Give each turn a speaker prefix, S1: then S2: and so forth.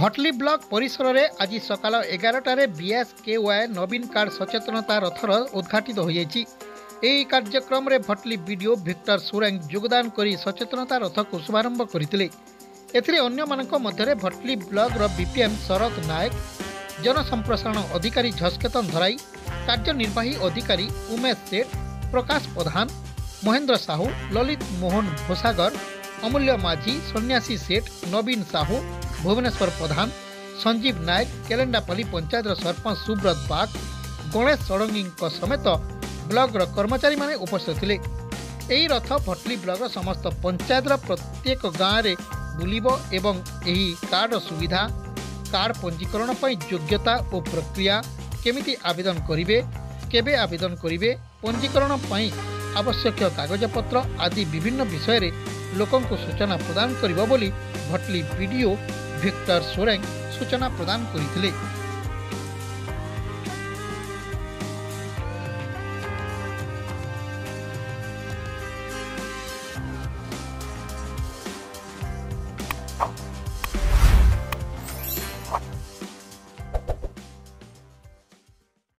S1: Bhatli block परिसर में आज सकाल 11टार बीएसकेवाई नवीन कार्ड सचेतनता रथर उद्घाटित हो यही कार्यक्रम में भटली बीडीओ विक्टर सोरेंग योगदान कर सचेतनता रथ को शुभारंभ करते। अन्य भटली ब्लॉक बीपीएम शरद नायक, जनसंप्रसारण अधिकारी झस्केतन धराई, कार्यनिर्वाही अधिकारी उमेश सेठ, प्रकाश प्रधान, महेंद्र साहू, ललित मोहन भोसागर, अमूल्य माझी, सन्यासी सेठ, नवीन साहू, भुवनेश्वर प्रधान, संजीव नायक, केलेंडापल्ली पंचायत सरपंच सुब्रत बाग, गणेश षडंगी समेत ब्लॉक कर्मचारी माने उपस्थित थे। यही रथ भटली ब्लॉक समस्त पंचायत प्रत्येक गाँव में बुलिब एवं यही कार्ड सुविधा, कार्ड पंजीकरण पर योग्यता और प्रक्रिया, केमिति आवेदन करेंगे, केबे आवेदन करेंगे, पंजीकरण पर आवश्यक कागजपत्र आदि विभिन्न विषय रे लोकों को सूचना प्रदान करिबो बोली भटली बीडीओ विक्टर सोरेंग सूचना प्रदान करथिले।